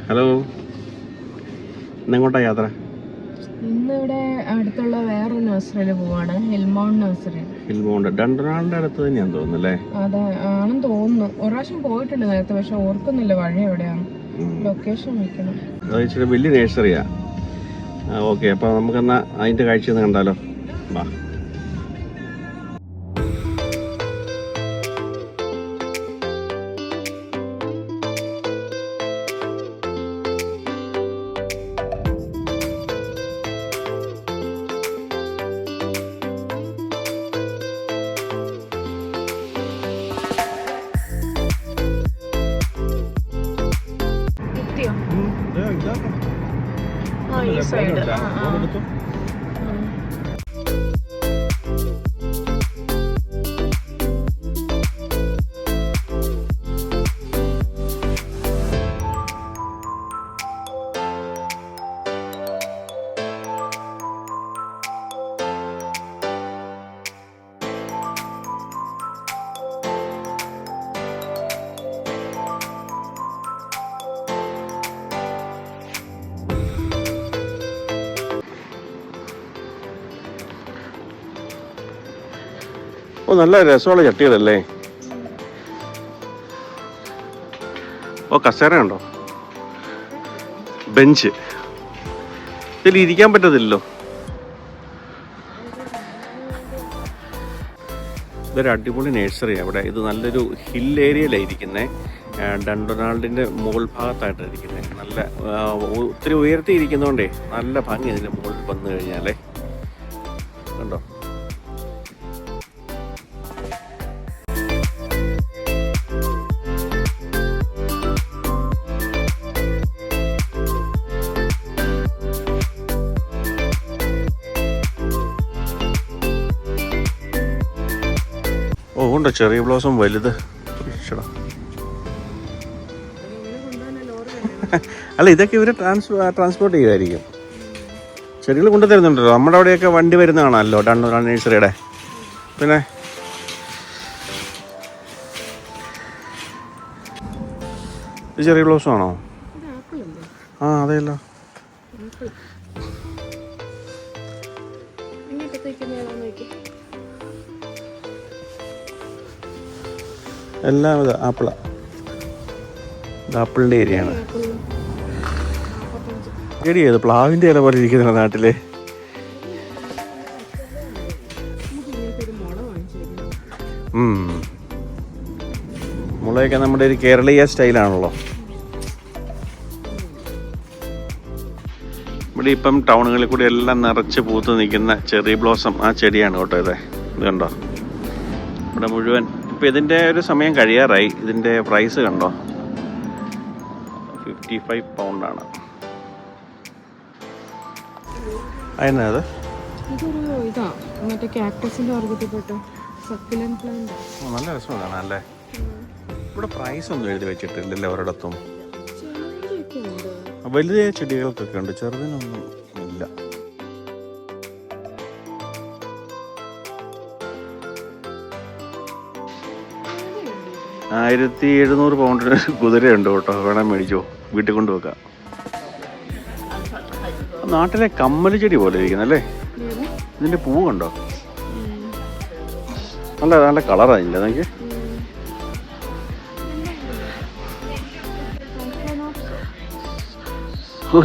Hello, ഇന്നെങ്ങോട്ടാ യാത്ര? ഇന്നിവിടെ അടുത്തുള്ള വേറൊരു നഴ്സറിയിൽ പോവാണ്. ഹിൽമൗണ്ട് നഴ്സറി. ഹിൽമൗണ്ട് ഡണ്ടനാളിന്റെ അടുത്ത് തന്നെയാന്ന് തോന്നുന്നു അല്ലേ? അതെ, ആണെന്ന് തോന്നുന്നു. ഒരു പ്രാവശ്യം പോയിട്ടുണ്ട് നേരത്തെ, പക്ഷെ ഓർക്കുന്നില്ല വഴി എവിടെയാണ്. ലൊക്കേഷൻ വയ്ക്കണം. അത് ഇച്ചിരി വലിയ നഴ്സറിയാ. ഓക്കെ, അപ്പോൾ നമുക്കെന്നാ അതിൻ്റെ കാഴ്ച ഒന്ന് കണ്ടാലോ? വാ. ഈ സൈഡ് ഓ, നല്ല രസമുള്ള ചട്ടികളല്ലേ? ഓ, കസേര ഉണ്ടോ? ബെഞ്ച്. ഇതിൽ ഇരിക്കാൻ പറ്റത്തില്ലല്ലോ. ഇതൊരു അടിപൊളി നഴ്സറിയാണ് ഇവിടെ. ഇത് നല്ലൊരു ഹിൽ ഏരിയയിലാണ് ഇരിക്കുന്നത്. ഡണ്ടനാൾഡിൻ്റെ മുകൾ ഭാഗത്തായിട്ടാണ് ഇരിക്കുന്നത്. നല്ല ഒത്തിരി ഉയർത്തി ഇരിക്കുന്നതുകൊണ്ടേ നല്ല ഭംഗി ഇതിൻ്റെ മുകളിൽ വന്നു കഴിഞ്ഞാലേ. കണ്ടോ? ഓ, ഉണ്ടോ ചെറിയ ബ്ലോസം വലുത്. അല്ല, ഇതൊക്കെ ഇവർ ട്രാൻസ്പോർട്ട് ചെയ്യുമായിരിക്കും. ചെടികൾ കൊണ്ടുതരുന്നുണ്ടല്ലോ. നമ്മുടെ അവിടെയൊക്കെ വണ്ടി വരുന്ന കാണാമല്ലോ ഡണ്ടനാൾ നഴ്സറിയുടെ. പിന്നെ ഇത് ചെറിയ ബ്ലോസം ആണോ? ആ, അതെയല്ലോ. എല്ലാം ഇത് ആപ്പിളാ. ഇത് ആപ്പിളിൻ്റെ ഏരിയയാണ്. ചെടി ഏത് പ്ലാവിൻ്റെ ഇല പോലെ ഇരിക്കുന്ന നാട്ടിലെ. മുളയൊക്കെ നമ്മുടെ ഒരു കേരളീയ സ്റ്റൈലാണല്ലോ. ഇവിടെ ഇപ്പം ടൗണുകളിൽ കൂടി എല്ലാം നിറച്ച് പൂത്ത് നിൽക്കുന്ന ചെറി ബ്ലോസം ആ ചെടിയാണ് കേട്ടോ. ഇത് കണ്ടോ? ഇവിടെ മുഴുവൻ. ഇപ്പം ഇതിൻ്റെ ഒരു സമയം കഴിയാറായി. ഇതിൻ്റെ പ്രൈസ് കണ്ടോ? 55 പൗണ്ടാണ്. അതിനത് നല്ല രസമാണ് കാണാൻ അല്ലേ? ഇവിടെ പ്രൈസ് ഒന്നും എഴുതി വെച്ചിട്ടില്ലല്ലോ ഒരിടത്തും. വലിയ ചെടികൾക്കൊക്കെ ഉണ്ട്, ചെറുതിനൊന്നും ഇല്ല. £1700 കുതിരയുണ്ട് കേട്ടോ. വേണം മേടിച്ചോ, വീട്ടിൽ കൊണ്ടുവെക്കാം. നാട്ടിലെ കമ്മല് ചെടി പോലെ ഇരിക്കുന്നല്ലേ? ഇതിന്റെ പൂ കണ്ടോ? നല്ല നല്ല കളറായില്ല എനിക്ക്.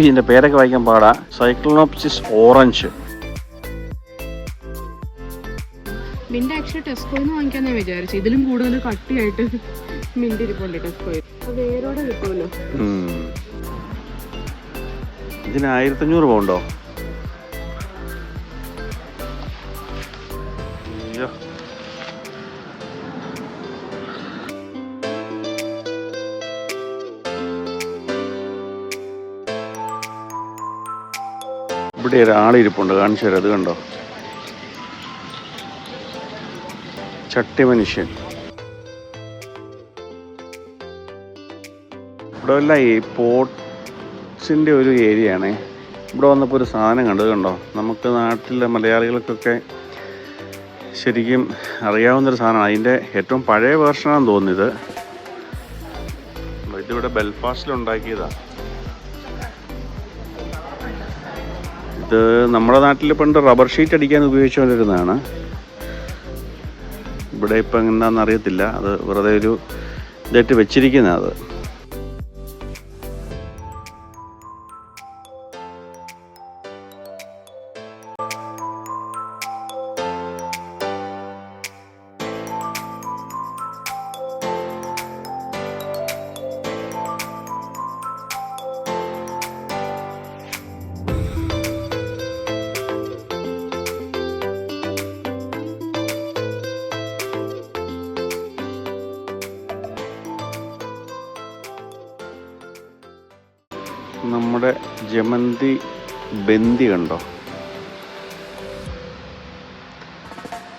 ഇതിന്റെ പേരൊക്കെ വായിക്കാൻ പാടാ. സൈക്ലോനോപ്സിസ് ഓറഞ്ച്. മിന്റ് ആക്ച്വലി ടെസ്കോന്ന് വാങ്ങിക്കാന്നാ വിചാരിച്ചു. ഇതിലും കൂടുതൽ കട്ടിയായിട്ട് മിന്റ് ഇരിപ്പുണ്ട് ടെസ്കോയിൽ. വേരോടെ കിട്ടുമല്ലോ. ഇതിന് 1500 പൗണ്ടോ? ഇവിടെ ഒരാളിരിപ്പുണ്ട്, കാണിച്ചു തരാം. അത് കണ്ടോ? ചട്ടി മനുഷ്യൻ. ഇവിടെ അല്ല, ഈ പോട്ട്സിൻ്റെ ഒരു ഏരിയ ആണേ. ഇവിടെ വന്നപ്പോൾ ഒരു സാധനം കണ്ടോ? നമുക്ക് നാട്ടിലെ മലയാളികൾക്കൊക്കെ ശരിക്കും അറിയാവുന്നൊരു സാധനമാണ്. അതിൻ്റെ ഏറ്റവും പഴയ വേർഷനാണെന്ന് തോന്നുന്നത്. ഇതിവിടെ ബെൽഫാസ്റ്റിലുണ്ടാക്കിയതാണ്. ഇത് നമ്മുടെ നാട്ടിൽ പണ്ട് റബ്ബർ ഷീറ്റ് അടിക്കാൻ ഉപയോഗിച്ചുകൊണ്ടിരുന്നതാണ്. ഇവിടെ ഇപ്പം എന്താണെന്ന് അറിയത്തില്ല, അത് വെറുതെ ഒരു ഇതായിട്ട് വെച്ചിരിക്കുന്നത്. അത് നമ്മുടെ ജമന്തി ബന്ദി കണ്ടോ,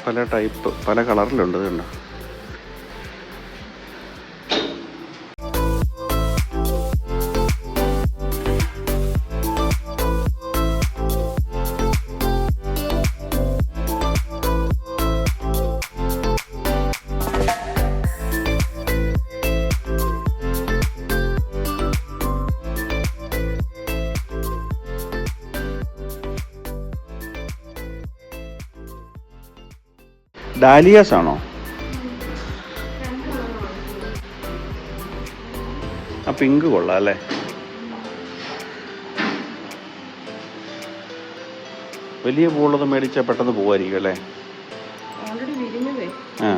പല ടൈപ്പ് പല കളറിലുണ്ട്. ഇത് കണ്ടോ. ഡാലിയാസ് ആണോ? ആ പിങ്ക് കൊള്ളാം അല്ലേ? വലിയ പൂവുള്ളത് മേടിച്ചാൽ പെട്ടെന്ന് പോവായിരിക്കും അല്ലേ? ആ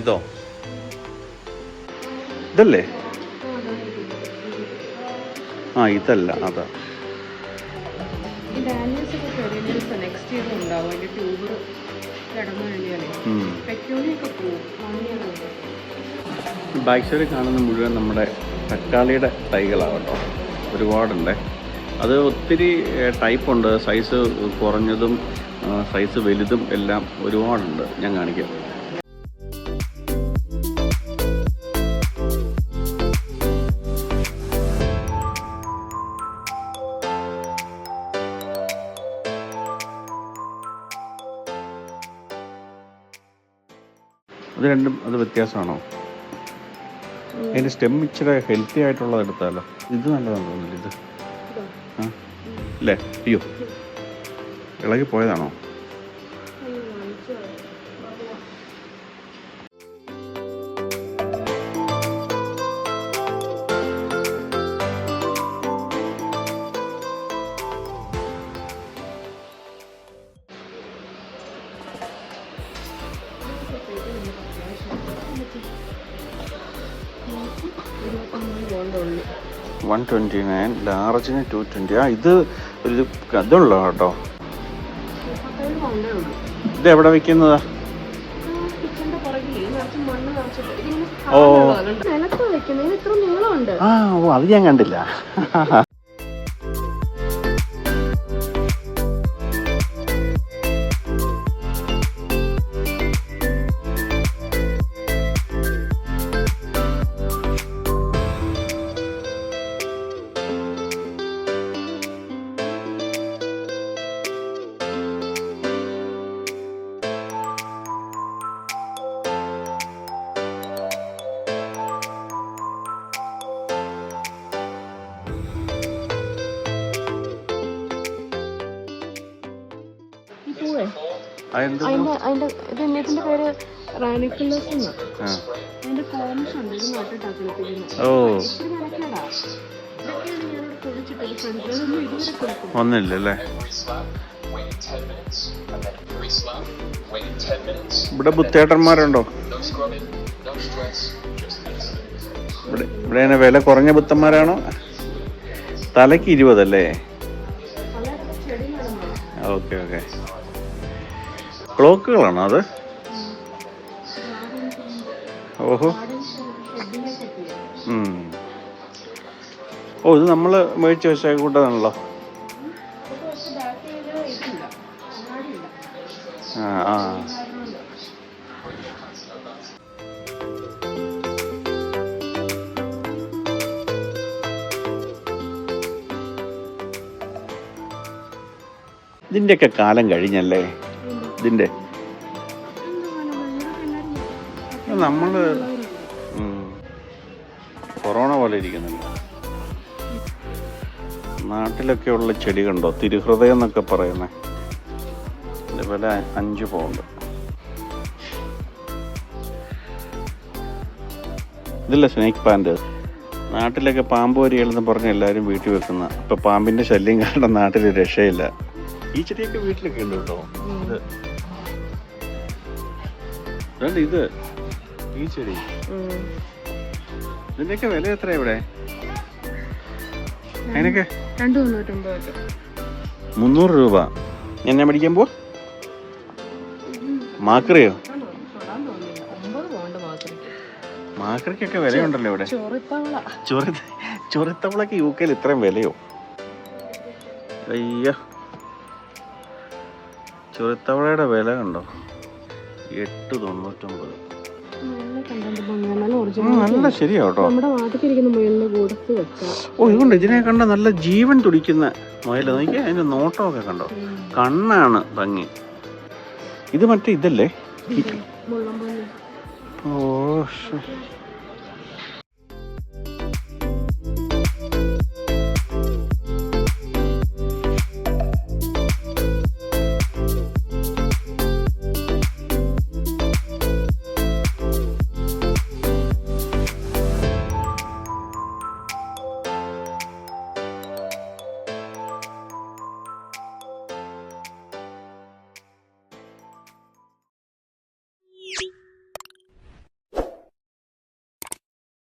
ഇതോ? ഇതല്ലേ? ആ ഇതല്ല, അതാ. ബാക്ക് സൈഡിൽ കാണുന്ന മുഴുവൻ നമ്മുടെ തക്കാളിയുടെ തൈകളാണ് കേട്ടോ. ഒരുപാടുണ്ട്. അത് ഒത്തിരി ടൈപ്പുണ്ട്. സൈസ് കുറഞ്ഞതും സൈസ് വലുതും എല്ലാം ഒരുപാടുണ്ട്. ഞാൻ കാണിക്കാം. അത് രണ്ടും അത് വ്യത്യാസമാണോ? അതിൻ്റെ സ്റ്റെം ഇച്ചിരി ഹെൽത്തി ആയിട്ടുള്ളത് എടുത്താലോ? ഇത് നല്ലതാണെന്ന് തോന്നുന്നില്ല. ഇത് ആ അല്ലേ? അയ്യോ, ഇളകി പോയതാണോ? $129, ലാർജിന് $220. ആ ഇത് ഒരു അതുള്ള കേട്ടോ. ഇത് എവിടെ വെക്കുന്നതാ? ഓ ആ ഓ അത് ഞാൻ കണ്ടില്ല. ഇതിന്റെ പേര് റാണിക്കുള്ളസ് എന്നാ. അതിന്റെ കോംസ് ഉണ്ട്. ഇത് നട്ടിട്ടാ ഒന്നില്ലല്ലേ? ഇവിടെ ബുദ്ധേട്ടന്മാരുണ്ടോ? ഇവിടെ വില കുറഞ്ഞ ബുദ്ധന്മാരാണോ? തലയ്ക്ക് 20 അല്ലേ? Okay okay. ക്ലോക്കുകളാണോ അത്? ഓഹോ. ഓ ഇത് നമ്മൾ മേടിച്ച് വെച്ച കൂട്ടതാണല്ലോ. ആ ആ ഇതിൻ്റെയൊക്കെ കാലം കഴിഞ്ഞല്ലേ? ഇതിൻ്റെ നമ്മൾ പോലെ ഇരിക്കുന്നുണ്ട്. നാട്ടിലൊക്കെ ഉള്ള ചെടി കണ്ടോ, തിരുഹൃദയം എന്നൊക്കെ പറയുന്നത്. ഇതേപോലെ 5 പൗണ്ട്. ഇതില്ല സ്നേക്ക് പ്ലാന്റ്. നാട്ടിലൊക്കെ പാമ്പ് വരികയെന്ന് പറഞ്ഞ് എല്ലാവരും വീട്ടിൽ വെക്കുന്ന. ഇപ്പം പാമ്പിൻ്റെ ശല്യം കാരണം നാട്ടിൽ രക്ഷയില്ല. ഈ ചെടിയൊക്കെ വീട്ടിലൊക്കെ ഉണ്ട് കേട്ടോ. ഇത് ഈ ചെടി, ഇതിൻ്റെയൊക്കെ വില എത്ര ഇവിടെ? അതിനൊക്കെ 300 രൂപ. എന്നെ മേടിക്കാൻ പോവാ? മാക്രിയോ? മാക്രിക്കൊക്കെ വിലയുണ്ടല്ലോ ഇവിടെ. ചൊറിത്തവളൊക്കെ UK ഇത്രയും വിലയോ? അയ്യോ, ചൊറിത്തവളയുടെ വില കണ്ടോ, 8.99. നല്ല ശരിയാ കേട്ടോ. ഓ, ഇതുകൊണ്ട് ഇതിനെ കണ്ട നല്ല ജീവൻ തുടിക്കുന്ന മുയൽ. നോക്കി, അതിന്റെ നോട്ടമൊക്കെ കണ്ടോ, കണ്ണാണ് ഭംഗി. ഇത് മറ്റേ ഇതല്ലേ? ഓ